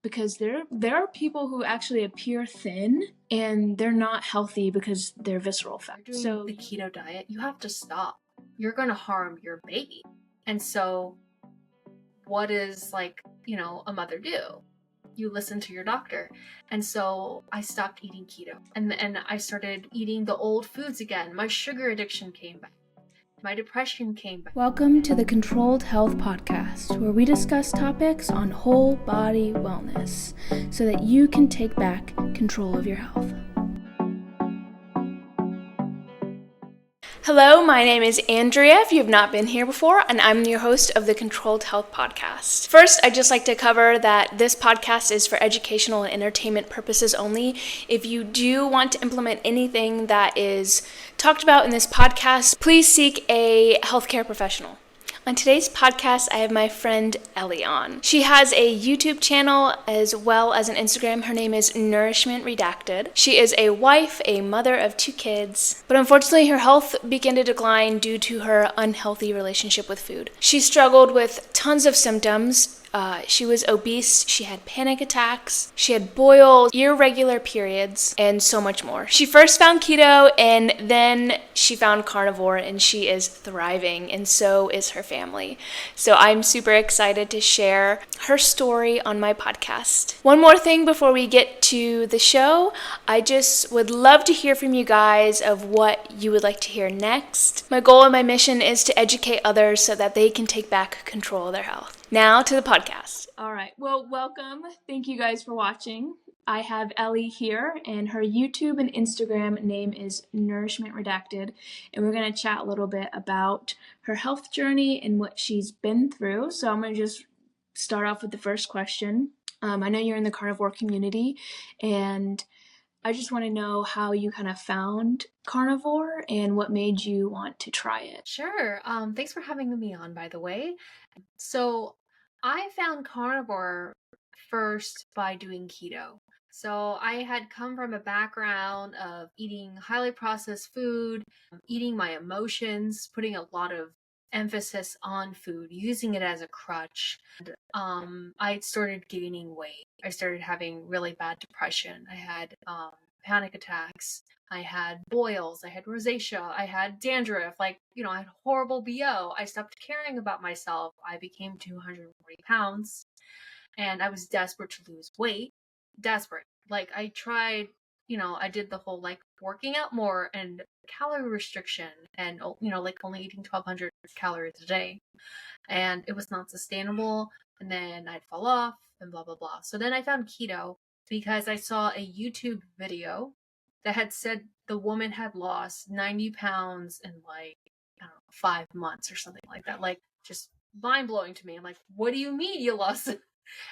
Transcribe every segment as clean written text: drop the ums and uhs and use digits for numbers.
because there are people who actually appear thin and they're not healthy because they're visceral fat. You're doing the keto diet, you have to stop. You're going to harm your baby. And so what does a mother do? You listen to your doctor. And so I stopped eating keto and I started eating the old foods again. My sugar addiction came back. My depression came back. Welcome to the Controlled Health Podcast, where we discuss topics on whole body wellness so that you can take back control of your health. Hello, my name is Andrea, if you have not been here before, and I'm your host of the Controlled Health Podcast. First, I'd just like to cover that this podcast is for educational and entertainment purposes only. If you do want to implement anything that is talked about in this podcast, please seek a healthcare professional. On today's podcast, I have my friend Ellie on. She has a YouTube channel as well as an Instagram. Her name is Nourishment Redacted. She is a wife, a mother of 2 kids, but unfortunately her health began to decline due to her unhealthy relationship with food. She struggled with tons of symptoms. She was obese, she had panic attacks, she had boils, irregular periods, and so much more. She first found keto and then she found carnivore, and she is thriving, and so is her family. So I'm super excited to share her story on my podcast. One more thing before we get to the show, I just would love to hear from you guys of what you would like to hear next. My goal and my mission is to educate others so that they can take back control of their health. Now to the podcast. All right. Well, welcome. Thank you guys for watching. I have Ellie here, and her YouTube and Instagram name is Nourishment Redacted, and we're going to chat a little bit about her health journey and what she's been through. So I'm going to just start off with the first question. I know you're in the carnivore community, and I just want to know how you kind of found carnivore and what made you want to try it. Sure. Thanks for having me on, by the way. So I found carnivore first by doing keto. So I had come from a background of eating highly processed food, eating my emotions, putting a lot of emphasis on food, using it as a crutch. I started gaining weight. I started having really bad depression. I had panic attacks. I had boils. I had rosacea. I had dandruff. I had horrible BO. I stopped caring about myself. I became 240 pounds, and I was desperate to lose weight. Desperate. I tried, I did the whole working out more and calorie restriction and, only eating 1,200 calories a day. And it was not sustainable. And then I'd fall off and blah, blah, blah. So then I found keto because I saw a YouTube video that had said the woman had lost 90 pounds in 5 months or something like that. Just mind blowing to me. I'm like, what do you mean you lost it?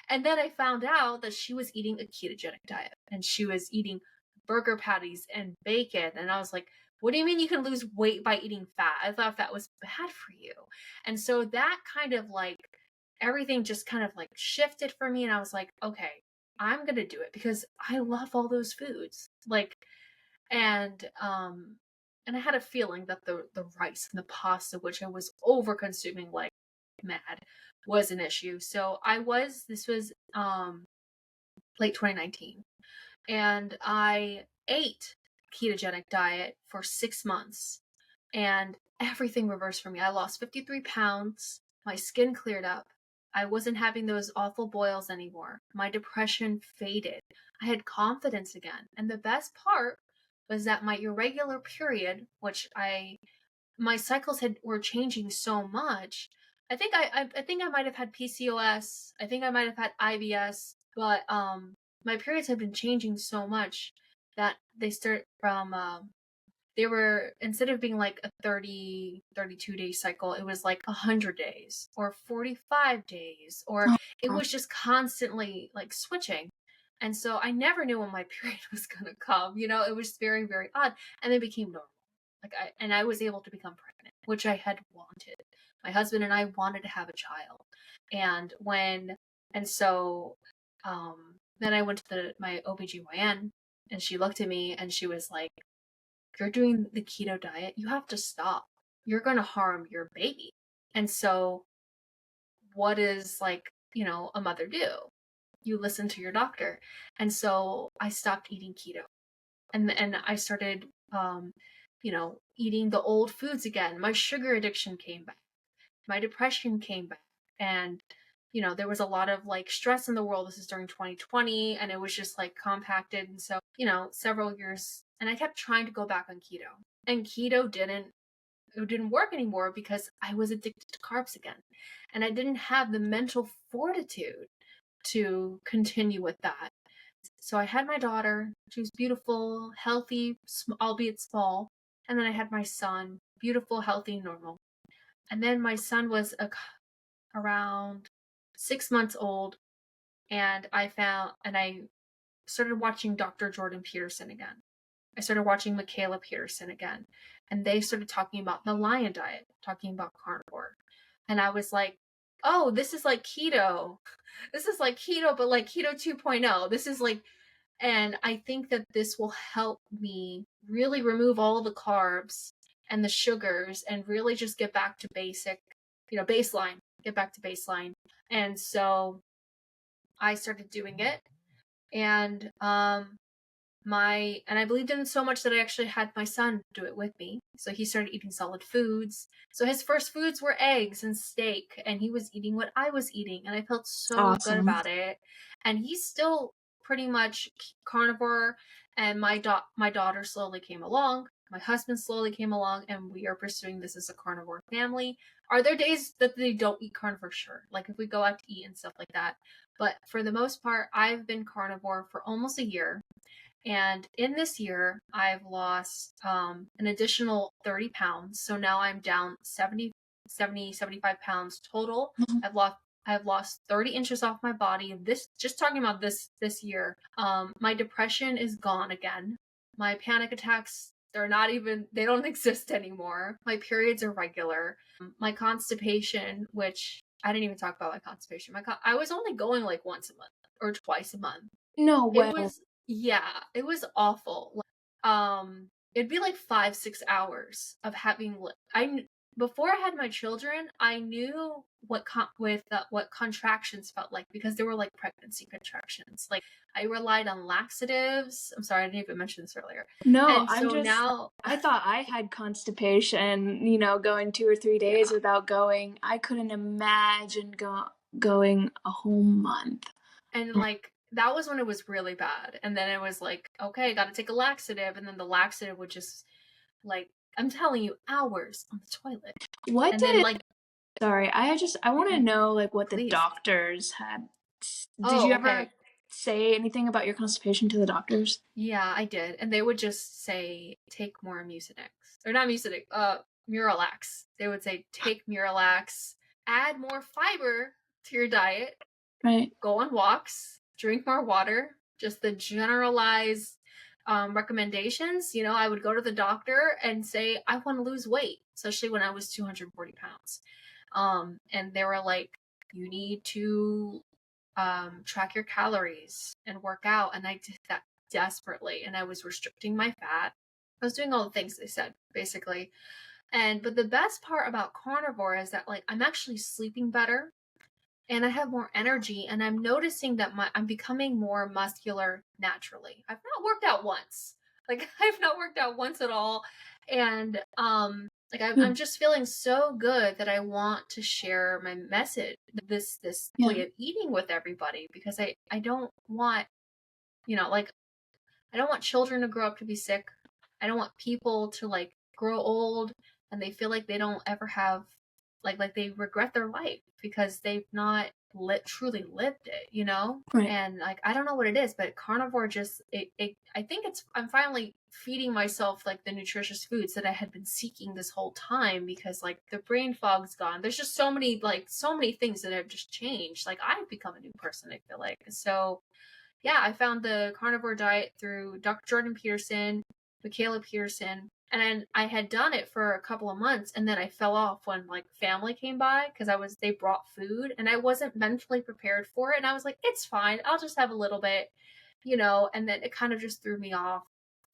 And then I found out that she was eating a ketogenic diet and she was eating burger patties and bacon. And I was like, what do you mean you can lose weight by eating fat? I thought fat was bad for you. And so that kind of everything just kind of shifted for me. And I was like, okay, I'm going to do it because I love all those foods. And I had a feeling that the rice and the pasta, which I was over consuming mad, was an issue. So this was late 2019, and I ate ketogenic diet for 6 months, and everything reversed for me. I lost 53 pounds. My skin cleared up. I wasn't having those awful boils anymore. My depression faded. I had confidence again. And the best part was that my irregular period, which my cycles were changing so much. I think I might have had PCOS. I think I might have had IBS, but my periods have been changing so much that they start from they were, instead of being a 32 day cycle, it was 100 days or 45 days, or it was just constantly switching. And so I never knew when my period was going to come. It was very, very odd. And then it became normal. I was able to become pregnant, which I had wanted. My husband and I wanted to have a child. Then I went to my OBGYN, and she looked at me and she was like, you're doing the keto diet. You have to stop. You're going to harm your baby. And so what does a mother do? you listen to your doctor. And so I stopped eating keto, and I started, eating the old foods again. My sugar addiction came back, my depression came back, and there was a lot of like stress in the world. This is during 2020, and it was just like compacted. And so, several years, and I kept trying to go back on keto, and keto didn't work anymore because I was addicted to carbs again, and I didn't have the mental fortitude to continue with that. So I had my daughter. She was beautiful, healthy, albeit small. And then I had my son, beautiful, healthy, normal. And then my son was around 6 months old, and I started watching Dr. Jordan Peterson again. I started watching Michaela Peterson again, and they started talking about the lion diet, talking about carnivore. And I was like, oh, this is like keto. This is like keto, but like keto 2.0. This is like, and I think that this will help me really remove all the carbs and the sugars and really just get back to basic, baseline, get back to baseline. And so I started doing it, and I believed in it so much that I actually had my son do it with me. So he started eating solid foods. So his first foods were eggs and steak, and he was eating what I was eating, and I felt so good about it. And he's still pretty much carnivore, and my daughter slowly came along. My husband slowly came along, and we are pursuing this as a carnivore family. Are there days that they don't eat carnivore? Sure. Like if we go out to eat and stuff like that. But for the most part, I've been carnivore for almost a year. And in this year, I've lost an additional 30 pounds. So now I'm down 75 pounds total. I've lost 30 inches off my body. Just talking about this year. My depression is gone again. My panic attacks, they don't exist anymore. My periods are regular. My constipation, which I didn't even talk about my constipation. I was only going like once a month or twice a month. No way. It was awful. It'd be like 5-6 hours of having. Before I had my children, I knew what contractions felt like, because they were like pregnancy contractions. Like I relied on laxatives. I'm sorry, I didn't even mention this earlier. No, I thought I had constipation, going 2 or 3 days without going. I couldn't imagine going a whole month. And like, that was when it was really bad. And then it was like, okay, gotta take a laxative. And then the laxative would just, like, I'm telling you, hours on the toilet. Sorry, I want to know, like, what the doctors had. Did you ever say anything about your constipation to the doctors? Yeah, I did. And they would just say, take more Mucinex. Or not Mucinex, Miralax. They would say, take Miralax, add more fiber to your diet, right? Go on walks, drink more water, just the generalized recommendations. I would go to the doctor and say, I want to lose weight, especially when I was 240 pounds. And they were like, you need to track your calories and work out. And I did that desperately. And I was restricting my fat. I was doing all the things they said, basically. But the best part about carnivore is that, like, I'm actually sleeping better, and I have more energy, and I'm noticing that I'm becoming more muscular naturally. I've not worked out once. Like, I've not worked out once at all. And I'm just feeling so good that I want to share my message, this way of eating, with everybody, because I don't want, I don't want children to grow up to be sick. I don't want people to, like, grow old and they feel like they don't ever have, like they regret their life because they've not truly lived it, Right. And like, I don't know what it is, but carnivore just, I think I'm finally feeding myself like the nutritious foods that I had been seeking this whole time, because like the brain fog's gone. There's just so many things that have just changed. Like, I've become a new person, I feel like. So yeah, I found the carnivore diet through Dr. Jordan Peterson, Michaela Peterson. And I had done it for a couple of months, and then I fell off when like family came by, because they brought food and I wasn't mentally prepared for it. And I was like, it's fine, I'll just have a little bit, and then it kind of just threw me off.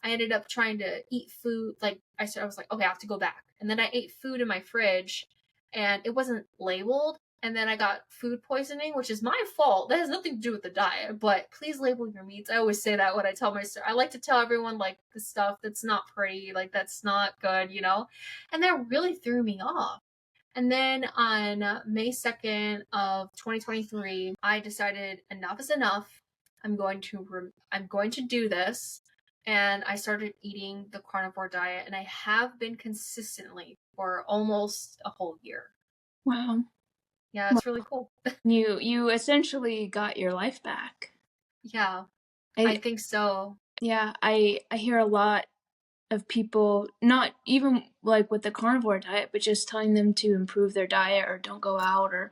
I ended up trying to eat food. Like I was like, okay, I have to go back. And then I ate food in my fridge, and it wasn't labeled. and then I got food poisoning, which is my fault. That has nothing to do with the diet, but please label your meats. I always say that when I tell my story. I like to tell everyone, like, the stuff that's not pretty, like, that's not good, and that really threw me off. And then on May 2nd of 2023, I decided enough is enough. I'm going to do this. And I started eating the carnivore diet, and I have been consistently for almost a whole year. Wow. Yeah, it's really cool. You essentially got your life back. Yeah, I think so. Yeah, I hear a lot of people, not even like with the carnivore diet, but just telling them to improve their diet or don't go out or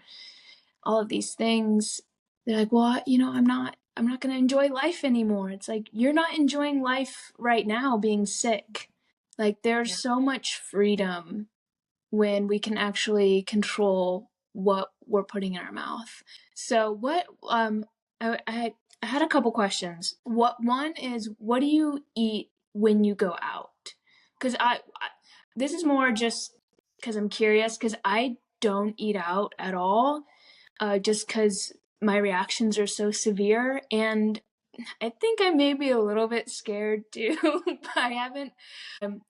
all of these things. They're like, well, I'm not going to enjoy life anymore. It's like, you're not enjoying life right now being sick. Like, there's so much freedom when we can actually control what we're putting in our mouth. So what, I had a couple questions. One is, what do you eat when you go out? Because this is more just because I'm curious, because I don't eat out at all, just because my reactions are so severe, and I think I may be a little bit scared too. But I haven't.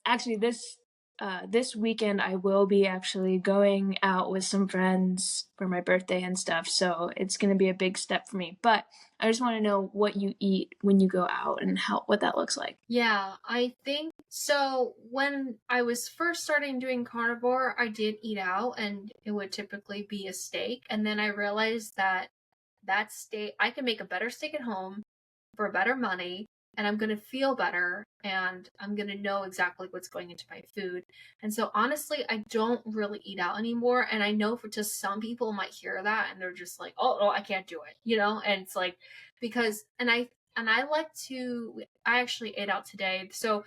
Actually, this weekend I will be actually going out with some friends for my birthday and stuff, so it's going to be a big step for me. But I just want to know what you eat when you go out and what that looks like. Yeah, I think so. When I was first starting doing carnivore, I did eat out, and it would typically be a steak. And then I realized that steak, I can make a better steak at home for better money, and I'm going to feel better, and I'm going to know exactly what's going into my food. And so honestly, I don't really eat out anymore. And I know to some people might hear that and they're just like, oh, I can't do it, and it's like, because, and I actually ate out today. So,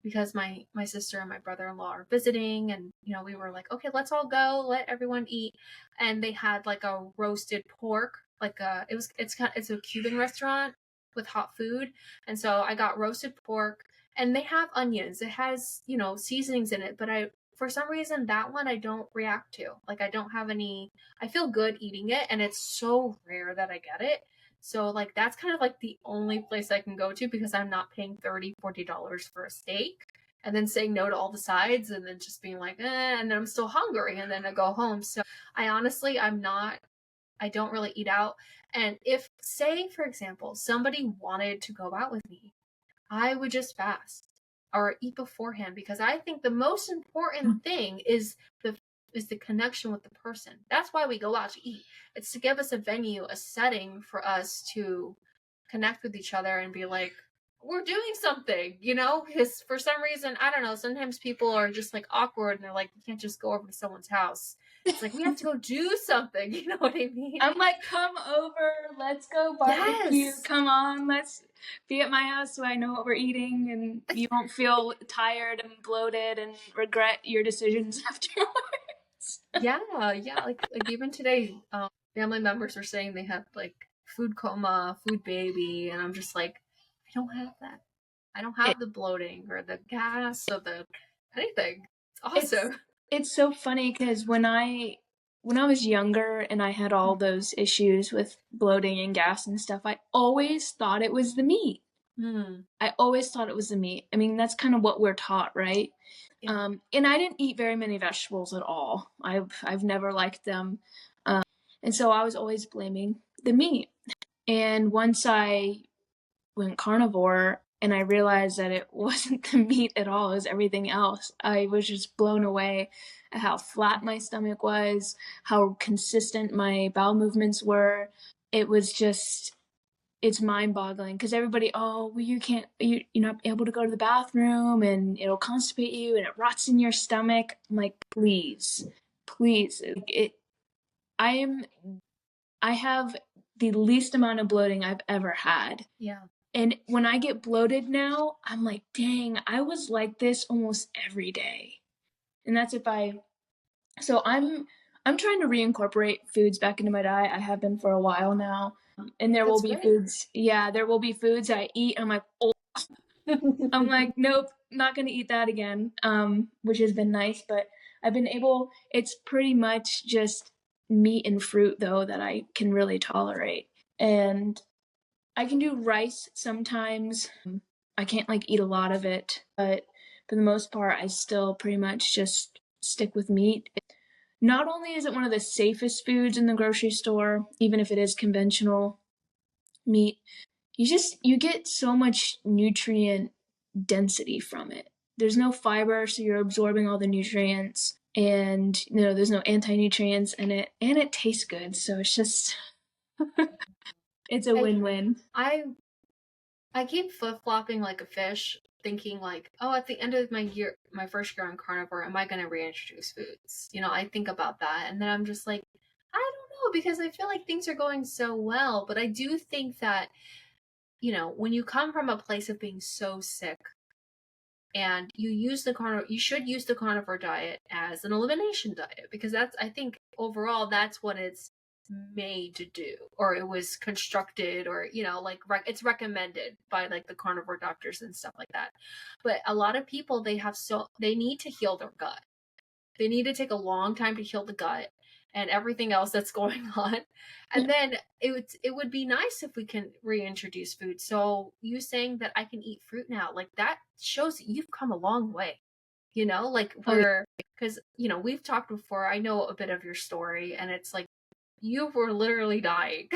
because my sister and my brother-in-law are visiting, and we were like, okay, let's all go, let everyone eat. And they had like a roasted pork, like it's a Cuban restaurant with hot food. And so I got roasted pork, and they have onions, it has seasonings in it, but for some reason that one I don't react to. Like, I don't have any, I feel good eating it, and it's so rare that I get it. So, like, that's kind of like the only place I can go to, because I'm not paying $30-$40 for a steak and then saying no to all the sides and then just being like, and then I'm still hungry, and then I go home. So I honestly, I don't really eat out. And if, say, for example, somebody wanted to go out with me, I would just fast or eat beforehand, because I think the most important thing is the connection with the person. That's why we go out to eat. It's to give us a venue, a setting for us to connect with each other and be like, we're doing something, because for some reason, I don't know, sometimes people are just like awkward and they're like, you can't just go over to someone's house. It's like, we have to go do something. You know what I mean? I'm like, come over, let's go barbecue. Yes. Come on, let's be at my house so I know what we're eating, and you won't feel tired and bloated and regret your decisions afterwards. Yeah. Like even today, family members are saying they have like food coma, food baby, and I'm just like, I don't have that. I don't have the bloating or the gas or the anything. It's awesome. It's so funny, because when I was younger and I had all those issues with bloating and gas and stuff, I always thought it was the meat. I always thought it was the meat. I mean, that's kind of what we're taught, right? Yeah. And I didn't eat very many vegetables at all. I've never liked them. And so I was always blaming the meat. And once I went carnivore and I realized that it wasn't the meat at all, it was everything else, I was just blown away at how flat my stomach was, how consistent my bowel movements were. It was just, it's mind-boggling, because everybody, oh, well, you're not able to go to the bathroom and it'll constipate you and it rots in your stomach. I'm like, please. I have the least amount of bloating I've ever had. Yeah. And when I get bloated now, I'm like, dang, I was like this almost every day. And that's so I'm trying to reincorporate foods back into my diet. I have been for a while now. And there will be foods I eat. I'm like, oh. I'm like, nope, not going to eat that again, which has been nice. But I've been able, it's pretty much just meat and fruit, though, that I can really tolerate. And I can do rice sometimes. I can't like eat a lot of it, but for the most part, I still pretty much just stick with meat. Not only is it one of the safest foods in the grocery store, even if it is conventional meat, you get so much nutrient density from it. There's no fiber, so you're absorbing all the nutrients, and there's no anti-nutrients in it, and it tastes good. So it's just it's a win-win. I keep flip-flopping like a fish, thinking like, oh, at the end of my first year on Carnivore, am I going to reintroduce foods? I think about that, and then I'm just like, I don't know, because I feel like things are going so well, but I do think that, when you come from a place of being so sick, and you should use the carnivore diet as an elimination diet, because I think overall that's what it's made to do, or it was constructed, or it's recommended by like the carnivore doctors and stuff like that. But a lot of people, they need to heal their gut. They need to take a long time to heal the gut and everything else that's going on. And then it would be nice if we can reintroduce food. So you saying that I can eat fruit now, like that shows that you've come a long way. Because we've talked before. I know a bit of your story, and it's like you were literally dying.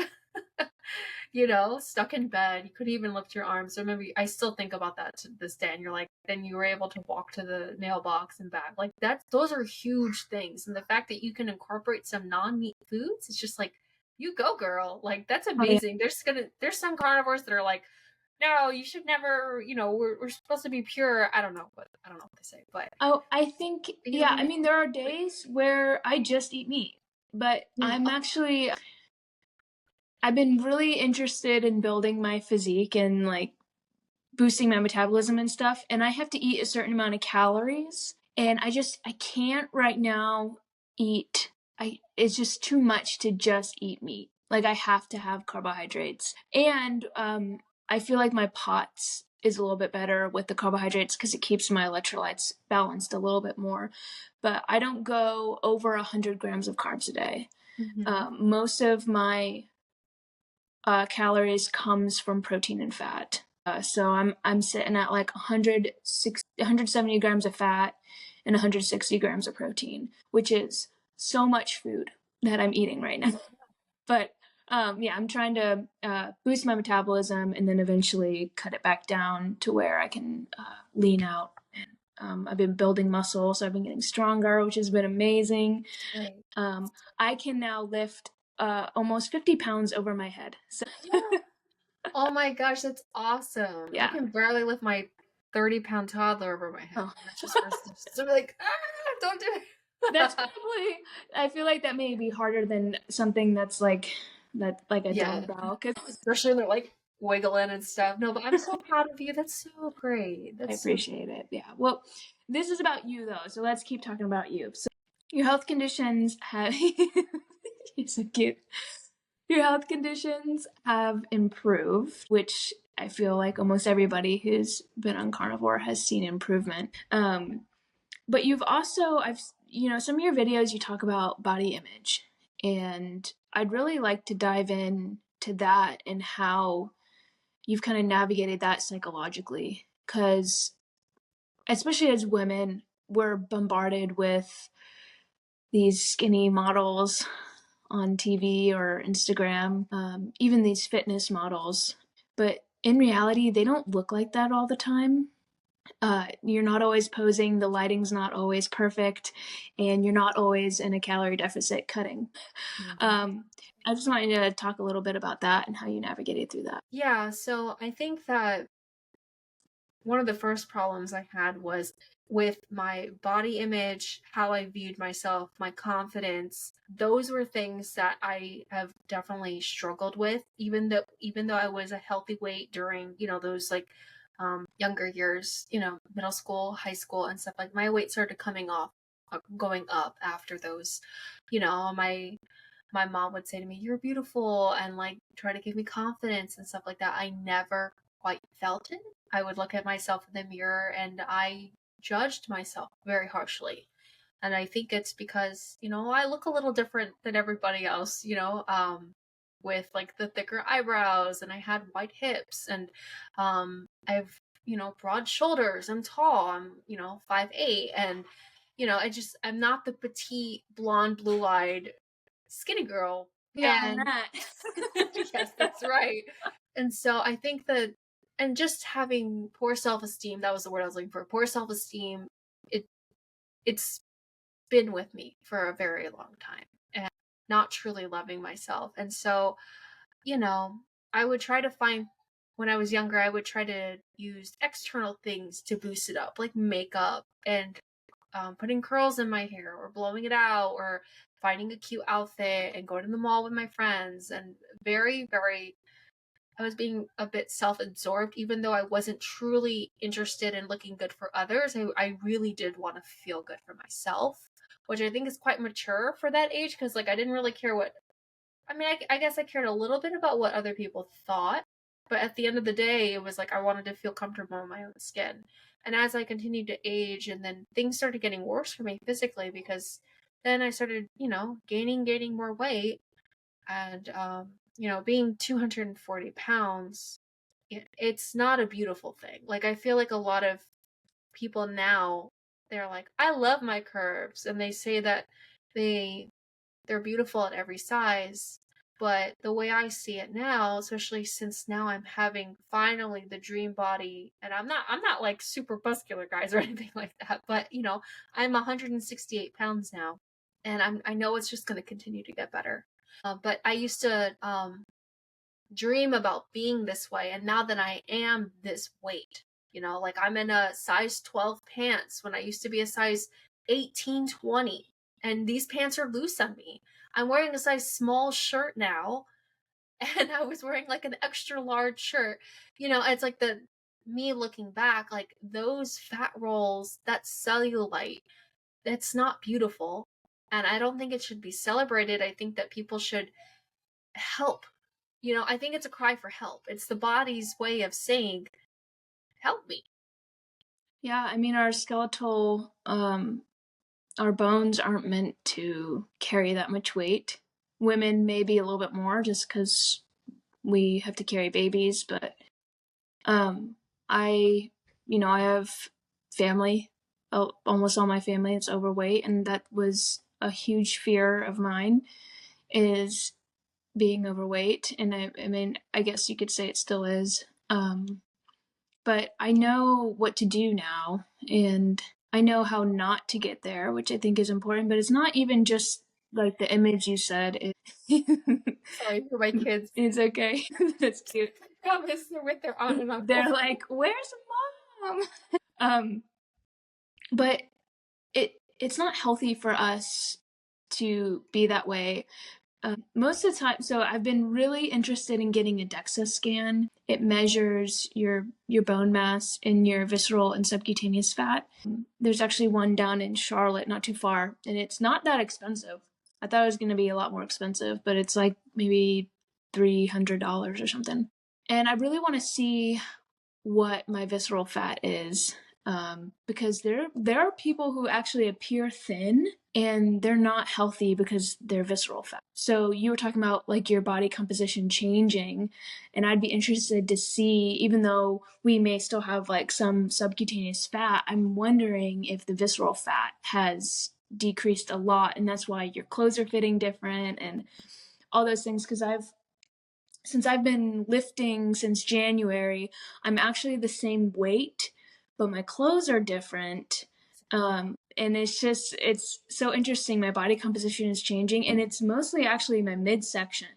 Stuck in bed. You couldn't even lift your arms. So maybe I still think about that to this day. And you're like, then you were able to walk to the mailbox and back. Like those are huge things. And the fact that you can incorporate some non-meat foods, it's just like, you go, girl. Like that's amazing. There's some carnivores that are like, no, you should never, we're supposed to be pure. I don't know what to say, but I think, I mean, there are days where I just eat meat, but I've been really interested in building my physique and like boosting my metabolism and stuff, and I have to eat a certain amount of calories, and I can't right now eat. It's just too much to just eat meat. Like I have to have carbohydrates, and I feel like my POTS is a little bit better with the carbohydrates because it keeps my electrolytes balanced a little bit more. But I don't go over 100 grams of carbs a day. Most of my calories comes from protein and fat. So I'm sitting at like 170 grams of fat and 160 grams of protein, which is so much food that I'm eating right now. But I'm trying to boost my metabolism and then eventually cut it back down to where I can lean out. And I've been building muscle, so I've been getting stronger, which has been amazing. Right. I can now lift almost 50 pounds over my head. So. Oh my gosh, that's awesome. Yeah. I can barely lift my 30-pound toddler over my head. Oh. That's just so I'm like, don't do it. That's probably, I feel like that may be harder than something that's like a dumbbell. Especially when they're like wiggling and stuff. No, but I'm so proud of you. That's so great. I appreciate it. Yeah. Well, this is about you though, so let's keep talking about you. So your health conditions have you're so cute. Your health conditions have improved, which I feel like almost everybody who's been on Carnivore has seen improvement. But you've also, some of your videos you talk about body image, and I'd really like to dive in to that and how you've kind of navigated that psychologically, because especially as women, we're bombarded with these skinny models on TV or Instagram, even these fitness models. But in reality, they don't look like that all the time. You're not always posing, the lighting's not always perfect, and you're not always in a calorie deficit cutting. I just wanted to talk a little bit about that and how you navigated through that. Yeah, so I think that one of the first problems I had was with my body image, how I viewed myself, my confidence. Those were things that I have definitely struggled with, even though I was a healthy weight during, those like younger years, middle school, high school and stuff. Like my weight started going up after those. My mom would say to me, "You're beautiful," and like try to give me confidence and stuff like that. I never quite felt it. I would look at myself in the mirror and I judged myself very harshly. And I think it's because, I look a little different than everybody else, with like the thicker eyebrows, and I had wide hips, and I've, broad shoulders. I'm tall. I'm, 5'8", and I'm not the petite, blonde, blue-eyed, skinny girl. Yeah, And that. yes, that's right. And so I think that, and just having poor self-esteem, that was the word I was looking for. Poor self-esteem, it's been with me for a very long time, and not truly loving myself. And so, I would try to find, when I was younger, I would try to use external things to boost it up, like makeup and putting curls in my hair, or blowing it out, or finding a cute outfit and going to the mall with my friends. And very, very, I was being a bit self-absorbed, even though I wasn't truly interested in looking good for others. I really did want to feel good for myself, which I think is quite mature for that age, because like I didn't really care what, I guess I cared a little bit about what other people thought, but at the end of the day, it was like I wanted to feel comfortable in my own skin. And as I continued to age, and then things started getting worse for me physically, because then I started, gaining more weight, and being 240 pounds, it's not a beautiful thing. Like, I feel like a lot of people now, they're like, I love my curves, and they say that they're beautiful at every size. But the way I see it now, especially since now I'm having finally the dream body, and I'm not like super muscular, guys, or anything like that, but I'm 168 pounds now, and I know it's just going to continue to get better. But I used to dream about being this way, and now that I am this weight, like I'm in a size 12 pants when I used to be a size 18, 20, and these pants are loose on me. I'm wearing a size small shirt now, and I was wearing like an extra large shirt. It's like me looking back, like those fat rolls, that cellulite, that's not beautiful. And I don't think it should be celebrated. I think that people should help. I think it's a cry for help. It's the body's way of saying, help me. Yeah, I mean, our skeletal, our bones aren't meant to carry that much weight. Women maybe a little bit more, just because we have to carry babies, but I have family, almost all my family is overweight, and that was a huge fear of mine, is being overweight. And I mean, I guess you could say it still is. But I know what to do now, and I know how not to get there, which I think is important. But it's not even just like the image you said. Sorry for my kids. It's okay. That's cute. I promise they're with their aunt and uncle. They're like, "Where's mom?" But it's not healthy for us to be that way. Most of the time, so I've been really interested in getting a DEXA scan. It measures your bone mass and your visceral and subcutaneous fat. There's actually one down in Charlotte, not too far, and it's not that expensive. I thought it was going to be a lot more expensive, but it's like maybe $300 or something. And I really want to see what my visceral fat is, because there are people who actually appear thin and they're not healthy because they're visceral fat. So you were talking about like your body composition changing, and I'd be interested to see, even though we may still have like some subcutaneous fat, I'm wondering if the visceral fat has decreased a lot, and that's why your clothes are fitting different and all those things. Because since I've been lifting since January, I'm actually the same weight, but my clothes are different. And it's so interesting. My body composition is changing, and it's mostly actually my midsection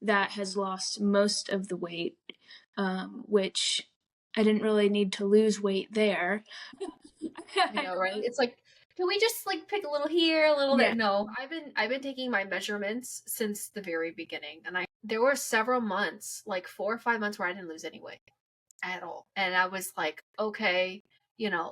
that has lost most of the weight, which I didn't really need to lose weight there. I know, right? It's like, can we just like pick a little here, a little there? No, I've been taking my measurements since the very beginning, and there were several months, like 4 or 5 months, where I didn't lose any weight at all, and I was like, okay,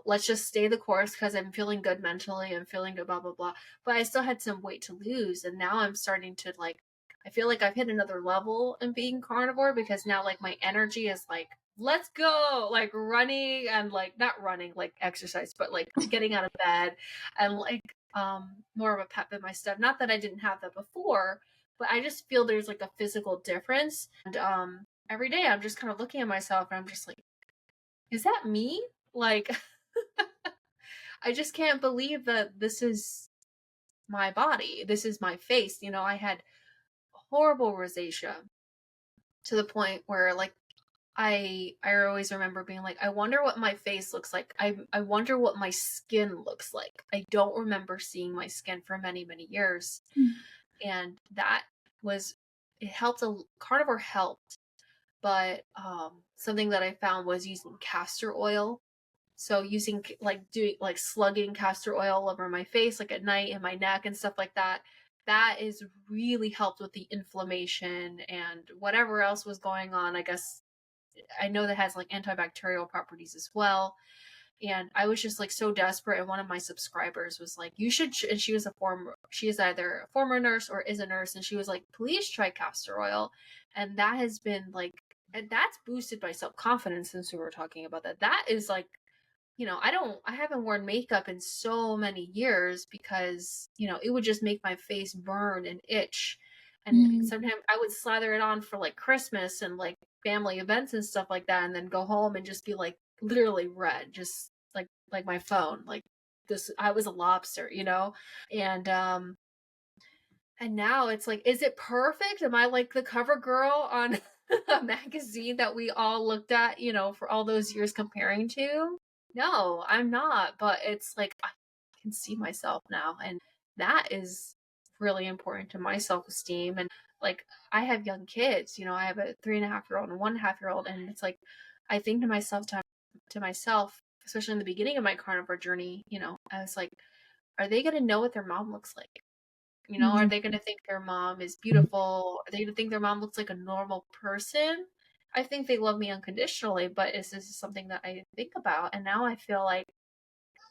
let's just stay the course because I'm feeling good mentally, I'm feeling good, blah blah blah. But I still had some weight to lose, and now I'm starting to like, I feel like I've hit another level in being carnivore, because now like my energy is like, let's go, like running, and like not running like exercise, but like getting out of bed, and like more of a pep in my step. Not that I didn't have that before, but I just feel there's like a physical difference. And every day I'm just kind of looking at myself and I'm just like, is that me? Like, I just can't believe that this is my body. This is my face. You know, I had horrible rosacea to the point where like I always remember being like, I wonder what my face looks like. I wonder what my skin looks like. I don't remember seeing my skin for many, many years. And that was, it helped, carnivore helped. But something that I found was using castor oil. So using like slugging castor oil over my face, like at night and my neck and stuff like that. That is really helped with the inflammation and whatever else was going on. I guess I know that has like antibacterial properties as well. And I was just like so desperate. And one of my subscribers was like, you should, and she is either a former nurse or is a nurse. And she was like, please try castor oil. And that has been like, and that's boosted my self-confidence since we were talking about that. That is like, you know, I haven't worn makeup in so many years because, you know, it would just make my face burn and itch. And sometimes I would slather it on for like Christmas and like family events and stuff like that, and then go home and just be like literally red, just like my phone, like this. I was a lobster, you know, and now it's like, is it perfect? Am I like the cover girl on a magazine that we all looked at, you know, for all those years comparing to? No, I'm not. But it's like, I can see myself now. And that is really important to my self-esteem. And like, I have young kids, you know, I have a 3.5-year-old and 1.5-year-old. And it's like, I think to myself, especially in the beginning of my carnivore journey, you know, I was like, are they going to know what their mom looks like? You know, are they going to think their mom is beautiful? Are they going to think their mom looks like a normal person? I think they love me unconditionally, but this is something that I think about. And now I feel like,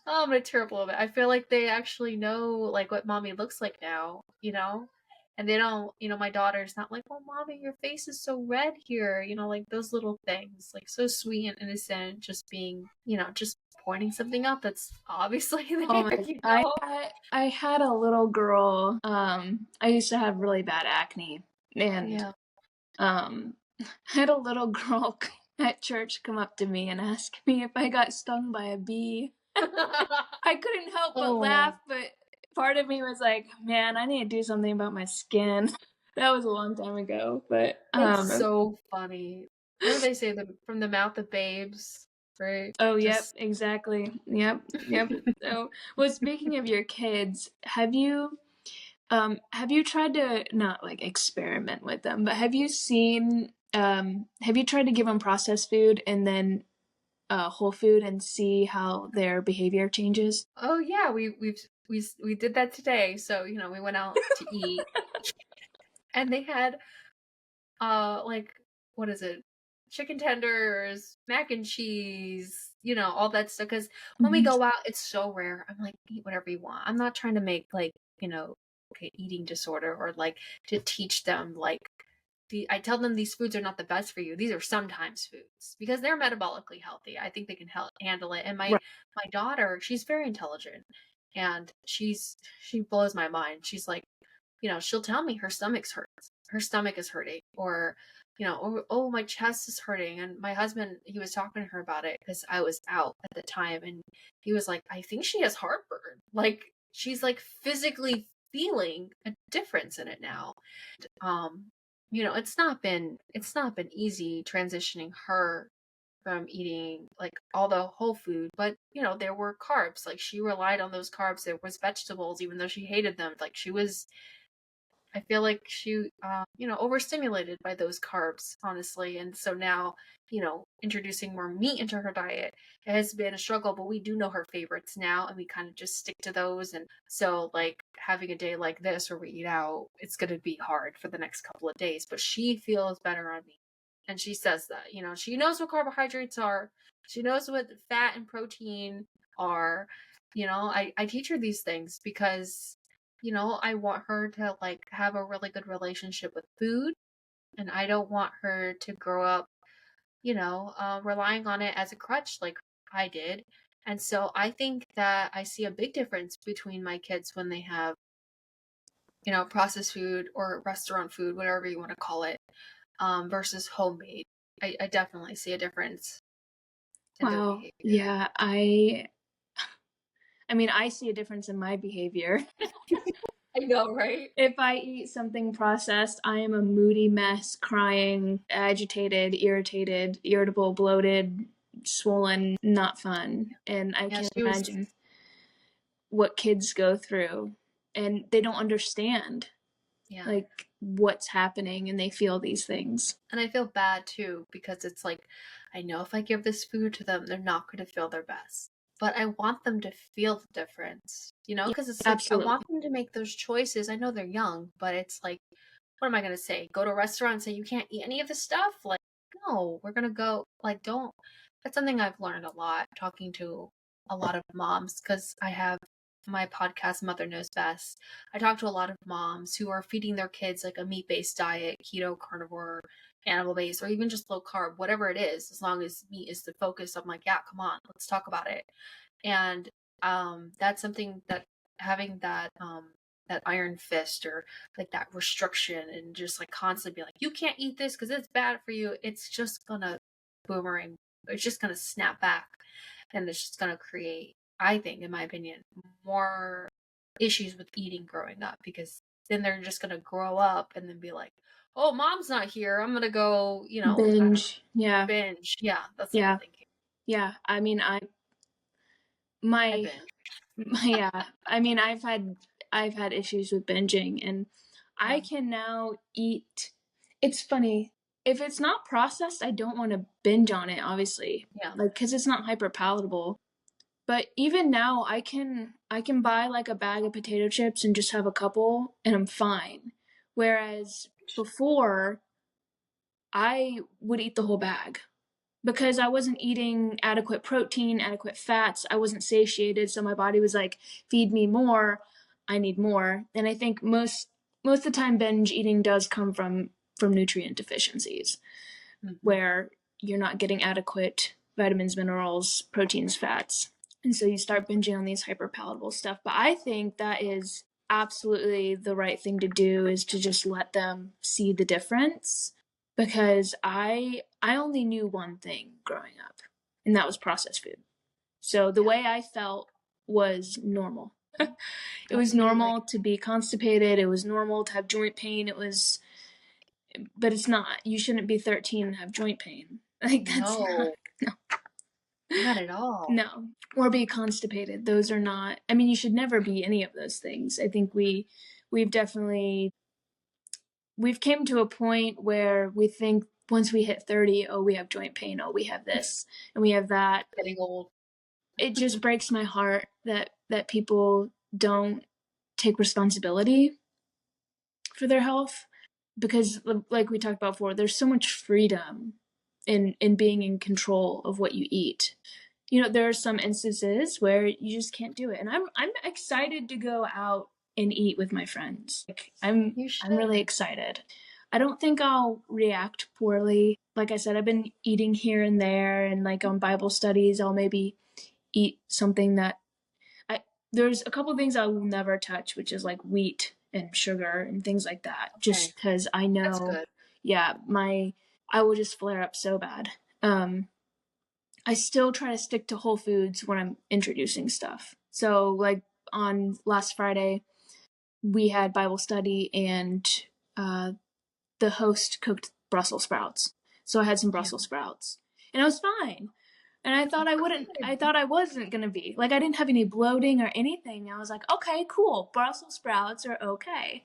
oh, I'm going to tear up a little bit. I feel like they actually know like what mommy looks like now, you know? And they don't, you know, my daughter's not like, oh, mommy, your face is so red here. You know, like those little things, like so sweet and innocent, just being, you know, just pointing something out that's obviously there. Oh my, You know? I had a little girl, I used to have really bad acne, and Yeah. I had a little girl at church come up to me and ask me if I got stung by a bee. I couldn't help but laugh, but part of me was like, man, I need to do something about my skin. That was a long time ago, but That's so funny. What do they say? From the mouth of babes, right? oh, yep, Just exactly. Yep. So, well, speaking of your kids, have you tried to not like experiment with them, but have you tried to give them processed food and then whole food and see how their behavior changes? oh yeah, we did that today. So, you know, we went out to eat and they had like what is it? Chicken tenders, mac and cheese, you know, all that stuff. Because when we go out, it's so rare. I'm like, eat whatever you want. I'm not trying to make like, you know, okay, eating disorder or like to teach them like I tell them these foods are not the best for you. These are sometimes foods because they're metabolically healthy. I think they can handle it. And Right. my daughter, she's very intelligent, and she blows my mind. She's like, you know, she'll tell me her stomach is hurting, or you know, oh, my chest is hurting. And my husband, he was talking to her about it because I was out at the time, and he was like, I think she has heartburn. Like she's like physically feeling a difference in it now. You know, it's not been easy transitioning her from eating like all the whole food, but you know, there were carbs. Like she relied on those carbs. There was vegetables, even though she hated them. Like I feel like she, you know, overstimulated by those carbs, honestly. And so now, you know, introducing more meat into her diet has been a struggle, but we do know her favorites now and we kind of just stick to those. And so, like, having a day like this where we eat out, it's going to be hard for the next couple of days, but she feels better on me. And she says that, you know, she knows what carbohydrates are, she knows what fat and protein are. You know, I teach her these things because you know, I want her to like have a really good relationship with food, and I don't want her to grow up, you know, relying on it as a crutch like I did. And so I think that I see a big difference between my kids when they have, processed food or restaurant food, whatever you want to call it, versus homemade. I definitely see a difference in their Wow. behavior. Yeah, I mean, I see a difference in my behavior. I know, right? If I eat something processed, I am a moody mess, crying, agitated, irritated, irritable, bloated, swollen, not fun. And I can't imagine what kids go through, and they don't understand like what's happening, and they feel these things. And I feel bad too, because it's like, I know if I give this food to them, they're not going to feel their best. But I want them to feel the difference, because it's like, Absolutely. I want them to make those choices. I know they're young, but it's like, what am I going to say? Go to a restaurant and say, you can't eat any of this stuff? Like, no, we're going to go, like, don't. That's something I've learned a lot talking to a lot of moms, because I have my podcast, Mother Knows Best. I talk to a lot of moms who are feeding their kids like a meat-based diet, keto, carnivore, animal-based, or even just low carb, whatever it is, as long as meat is the focus. I'm like, yeah, come on, let's talk about it. And that's something that having that iron fist, or like that restriction, and just like constantly be like, you can't eat this because it's bad for you, it's just gonna boomerang. It's just gonna snap back, and it's just gonna create, I think, in my opinion, more issues with eating growing up, because then they're just gonna grow up and then be like, oh, mom's not here, I'm gonna go, binge. Yeah. Binge. Yeah, that's what I'm thinking. Yeah, I mean, I yeah, I mean, I've had issues with binging, and I can now eat. It's funny, if it's not processed, I don't want to binge on it, obviously. Yeah. Like, because it's not hyper palatable. But even now, I can buy like a bag of potato chips and just have a couple, and I'm fine. Whereas before, I would eat the whole bag because I wasn't eating adequate protein, adequate fats. I wasn't satiated, so my body was like, feed me more. I need more. And I think most of the time binge eating does come from nutrient deficiencies, where you're not getting adequate vitamins, minerals, proteins, fats. And so you start binging on these hyper palatable stuff. But I think that is absolutely the right thing to do, is to just let them see the difference. Because I only knew one thing growing up, and that was processed food. So the way I felt was normal. It was normal to be constipated. It was normal to have joint pain. But it's not. You shouldn't be 13 and have joint pain. Like, that's not at all. No. Or be constipated. Those are not, I mean, you should never be any of those things. I think we've came to a point where we think once we hit 30, oh, we have joint pain, oh, we have this, and we have that. Getting old. It just breaks my heart that people don't take responsibility for their health, because like we talked about before, there's so much freedom in being in control of what you eat. There are some instances where you just can't do it, and I'm excited to go out and eat with my friends. Like, I'm really excited. I don't think I'll react poorly. Like I said, I've been eating here and there, and like on Bible studies, I'll maybe eat something that there's a couple things I will never touch, which is like wheat and sugar and things like that. Okay. Just because I know, that's good. Yeah, I will just flare up so bad. I still try to stick to whole foods when I'm introducing stuff. So like on last Friday, we had Bible study, and the host cooked Brussels sprouts. So I had some Brussels sprouts, and I was fine. And I thought I wasn't going to be. Like, I didn't have any bloating or anything. I was like, okay, cool. Brussels sprouts are okay.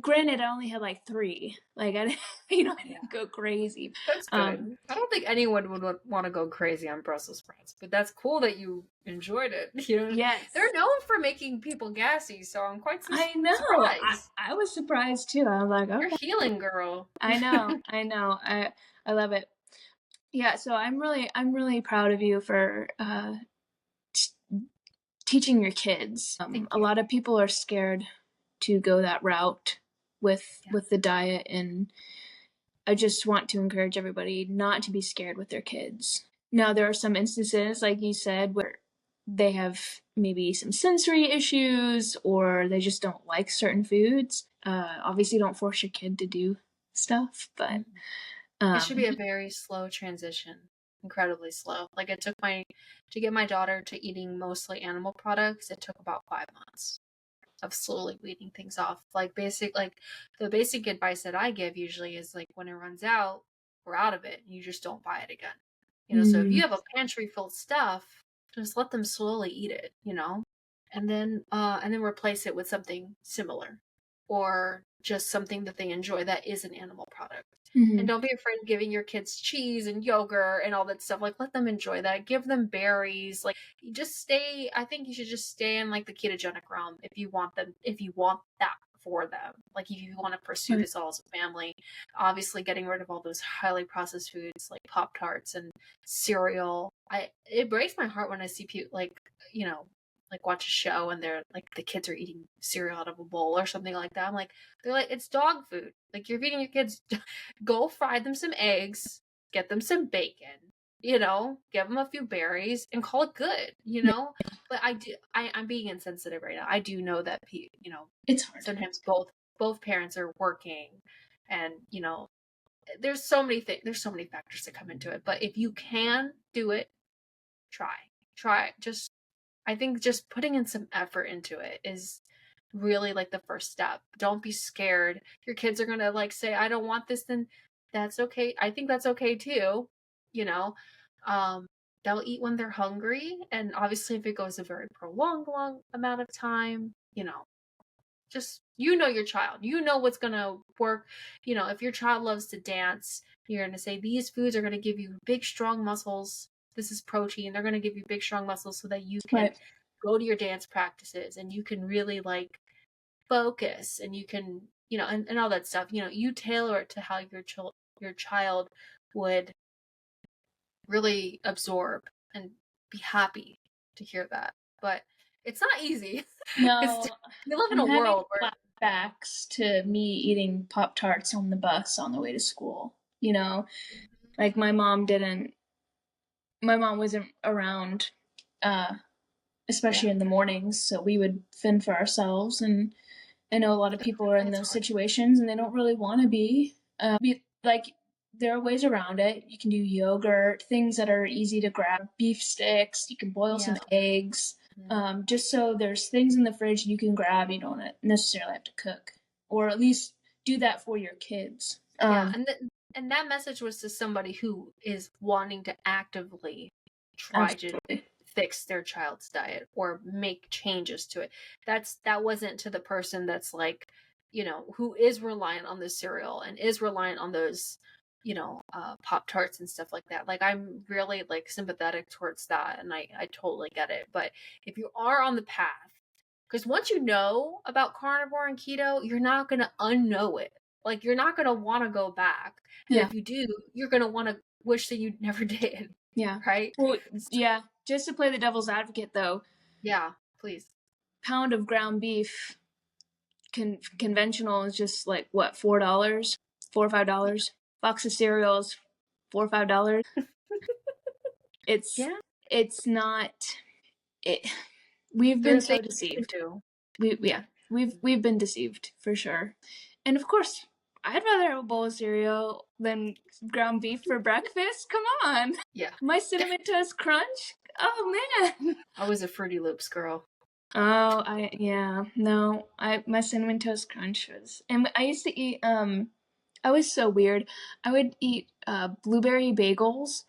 Granted, I only had like 3. Like, I didn't go crazy. That's good. I don't think anyone would want to go crazy on Brussels sprouts, but that's cool that you enjoyed it. Yes. They're known for making people gassy, so I'm quite surprised. I was surprised too. I was like, okay. You're healing, girl. I know. I love it. Yeah, so I'm really proud of you for teaching your kids. A lot of people are scared to go that route with the diet, and I just want to encourage everybody not to be scared with their kids. Now, there are some instances, like you said, where they have maybe some sensory issues or they just don't like certain foods. Obviously, don't force your kid to do stuff, but it should be a very slow transition, incredibly slow. Like it took to get my daughter to eating mostly animal products, it took about 5 months of slowly weeding things off. Like the basic advice that I give usually is like when it runs out, we're out of it. You just don't buy it again. So if you have a pantry full of stuff, just let them slowly eat it, and then replace it with something similar or just something that they enjoy that is an animal product. And don't be afraid of giving your kids cheese and yogurt and all that stuff. Like, let them enjoy that. Give them berries. Like, I think you should just stay in like the ketogenic realm if you want that for them. Like, if you want to pursue this all as a family, obviously getting rid of all those highly processed foods like Pop-Tarts and cereal. It breaks my heart when I see people like watch a show and they're like the kids are eating cereal out of a bowl or something like that. They're like, it's dog food. Like, you're feeding your kids. Go fry them some eggs, get them some bacon, give them a few berries and call it good, But I'm being insensitive right now. I do know that it's hard. Sometimes both parents are working, and there's so many factors that come into it. But if you can do it, try. I think just putting in some effort into it is really like the first step. Don't be scared. Your kids are going to like say, I don't want this, then that's okay. I think that's okay too. They'll eat when they're hungry. And obviously if it goes a very prolonged, long amount of time, just, your child, what's going to work. If your child loves to dance, you're going to say, these foods are going to give you big, strong muscles. This is protein. They're going to give you big, strong muscles so that you can go to your dance practices and you can really like focus and you can, and all that stuff. You tailor it to how your child would really absorb and be happy to hear that. But it's not easy. No, we live in a world where flashbacks to me eating Pop-Tarts on the bus on the way to school. Like my mom wasn't around, especially in the mornings, so we would fend for ourselves. And I know a lot of people are in those situations and they don't really want to be. There are ways around it. You can do yogurt, things that are easy to grab, beef sticks, you can boil some eggs. Just so there's things in the fridge you can grab, you don't necessarily have to cook. Or at least do that for your kids. And that message was to somebody who is wanting to actively try to fix their child's diet or make changes to it. That wasn't to the person that's like, who is reliant on the cereal and is reliant on those, Pop-Tarts and stuff like that. Like, I'm really like sympathetic towards that, and I totally get it. But if you are on the path, because once you know about carnivore and keto, you're not going to unknow it. Like, you're not going to want to go back. And if you do, you're going to want to wish that you never did. Yeah. Right? Well, yeah. Just to play the devil's advocate, though. Yeah, please. Pound of ground beef, conventional is just like, what, $4? $4 or $5? Box of cereals, $4 or $5. It's not. We've been so deceived. We've been deceived for sure. And of course, I'd rather have a bowl of cereal than ground beef for breakfast. Come on. Yeah. My Cinnamon Toast Crunch. Oh man. I was a Fruity Loops girl. Oh, my Cinnamon Toast Crunch was, and I used to eat. I was so weird. I would eat blueberry bagels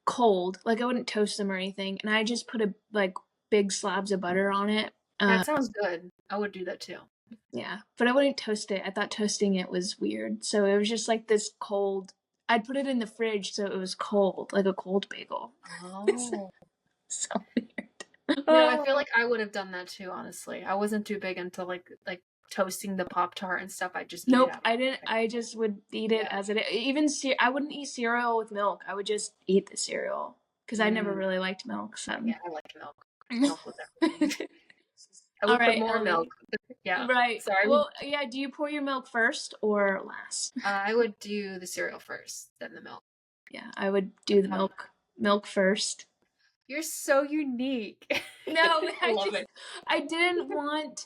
cold, like I wouldn't toast them or anything, and I just put big slabs of butter on it. That sounds good. I would do that too. Yeah, but I wouldn't toast it. I thought toasting it was weird, so it was just like this cold. I'd put it in the fridge so it was cold, like a cold bagel. Oh, so weird. No, I feel like I would have done that too. Honestly, I wasn't too big into like toasting the Pop-Tart and stuff. I just I didn't. I just would eat it as it. Even I wouldn't eat cereal with milk. I would just eat the cereal because I never really liked milk. So yeah, I like milk. Milk with everything. I would put more milk. Yeah. Right. Sorry. Well, yeah. Do you pour your milk first or last? I would do the cereal first, then the milk. Yeah, I would do the milk first. You're so unique. No, I love it. I didn't want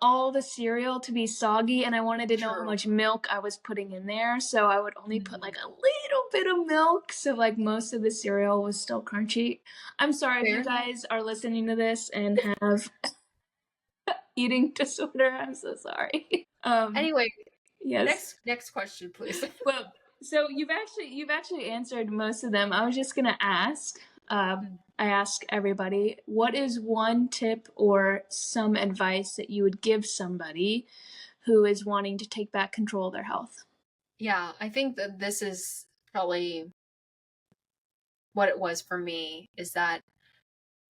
all the cereal to be soggy, and I wanted to know how True. much milk I was putting in there, so I would only put like Mhm. a little bit of milk, so like most of the cereal was still crunchy. I'm sorry if Fair you enough. guys are listening to this and have eating disorder. I'm so sorry. Anyway, Yes. next question, please. Well, so you've actually answered most of them. I was just gonna ask. I ask everybody, what is one tip or some advice that you would give somebody who is wanting to take back control of their health? Yeah, I think that this is probably what it was for me, is that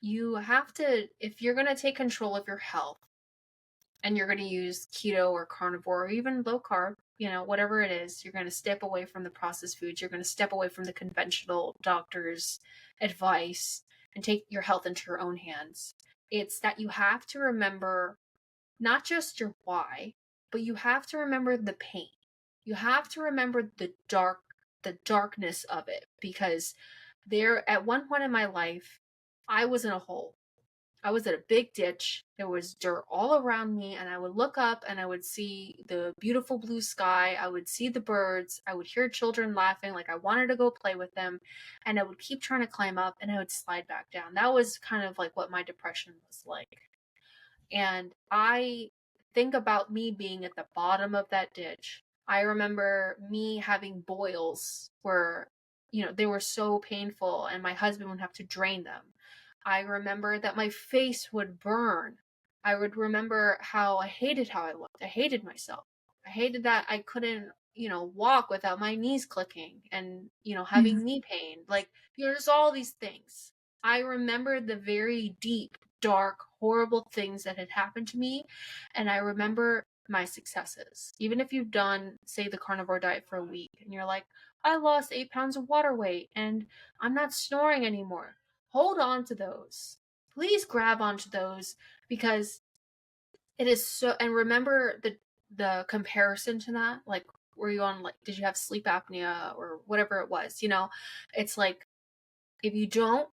you have to, if you're going to take control of your health and you're going to use keto or carnivore or even low carb, whatever it is, you're going to step away from the processed foods, you're going to step away from the conventional doctor's advice and take your health into your own hands. It's that you have to remember not just your why, but you have to remember the pain. You have to remember the darkness of it, because there, at one point in my life, I was in a hole. I was at a big ditch. There was dirt all around me, and I would look up and I would see the beautiful blue sky. I would see the birds. I would hear children laughing like I wanted to go play with them, and I would keep trying to climb up and I would slide back down. That was kind of like what my depression was like. And I think about me being at the bottom of that ditch. I remember me having boils where, they were so painful and my husband would have to drain them. I remember that my face would burn. I would remember how I hated how I looked. I hated myself. I hated that I couldn't, walk without my knees clicking and, having knee pain. Like, there's all these things. I remember the very deep, dark, horrible things that had happened to me. And I remember my successes. Even if you've done, say, the carnivore diet for a week and you're like, I lost 8 pounds of water weight and I'm not snoring anymore. Hold on to those. Please grab onto those, because it is so, and remember the comparison to that, like, were you on, like, did you have sleep apnea or whatever it was, it's like, if you don't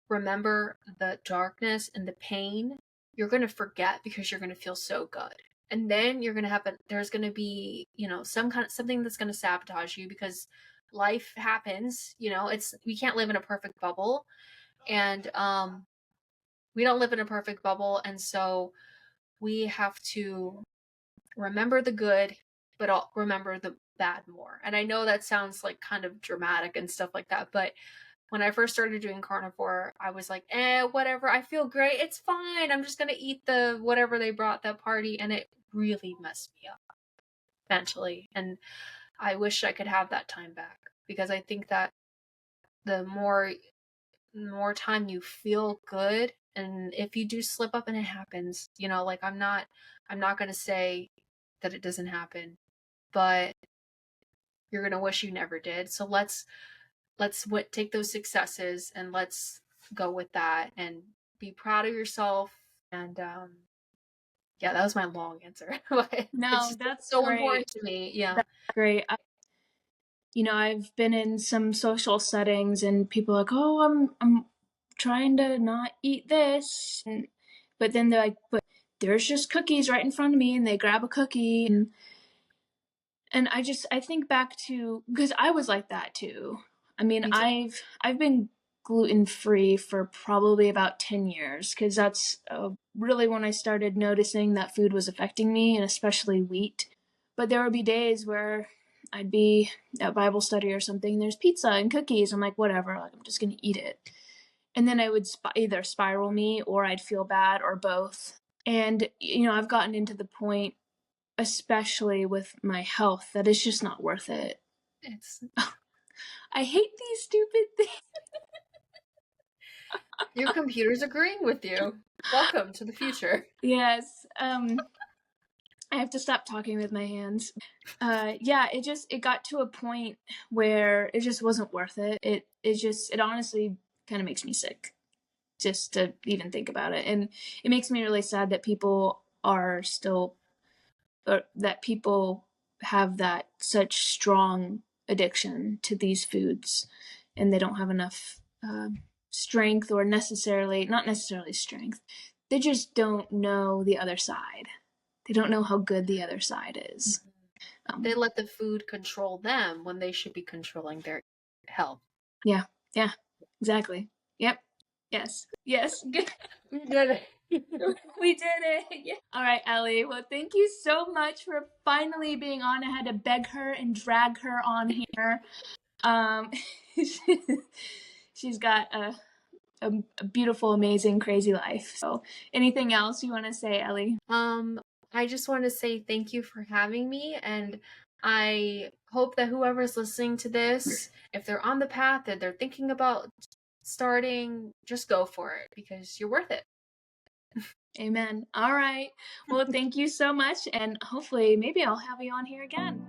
remember the darkness and the pain, you're going to forget because you're going to feel so good. And then you're going to have there's going to be, something that's going to sabotage you, because life happens, we can't live in a perfect bubble. And we don't live in a perfect bubble. And so we have to remember the good, but remember the bad more. And I know that sounds like kind of dramatic and stuff like that, but when I first started doing carnivore, I was like, whatever, I feel great. It's fine. I'm just going to eat the whatever they brought that party. And it really messed me up mentally. And I wish I could have that time back, because I think that the more time you feel good, and if you do slip up and it happens, like, I'm not going to say that it doesn't happen, but you're going to wish you never did. So let's take those successes and let's go with that and be proud of yourself. And yeah, that was my long answer. No, It's just that's so great. important to me. Yeah. That's great. I've been in some social settings and people are like, "Oh, I'm trying to not eat this," but then they're like, "But there's just cookies right in front of me," and they grab a cookie, and I think back to, because I was like that too. I mean, Me too. I've been gluten free for probably about 10 years, because that's really when I started noticing that food was affecting me, and especially wheat. But there would be days where I'd be at Bible study or something, there's pizza and cookies. I'm like, whatever, like, I'm just going to eat it. And then I would either spiral me or I'd feel bad, or both. And, I've gotten into the point, especially with my health, that it's just not worth it. It's I hate these stupid things. your computer's agreeing with you. Welcome to the future. Yes. I have to stop talking with my hands. Yeah, it got to a point where it just wasn't worth it. It honestly kind of makes me sick just to even think about it. And it makes me really sad that people are still, or that people have that such strong addiction to these foods, and they don't have enough strength or not necessarily strength. They just don't know the other side. They don't know how good the other side is. They let the food control them when they should be controlling their health. Yeah, exactly. Yep. Yes. Good. We did it. We did it. Yeah. All right, Ellie. Well, thank you so much for finally being on. I had to beg her and drag her on here. She's got a beautiful, amazing, crazy life. So, anything else you want to say, Ellie? I just want to say thank you for having me, and I hope that whoever's listening to this, if they're on the path that they're thinking about starting, just go for it because you're worth it. Amen. All right. Well, thank you so much, and hopefully maybe I'll have you on here again.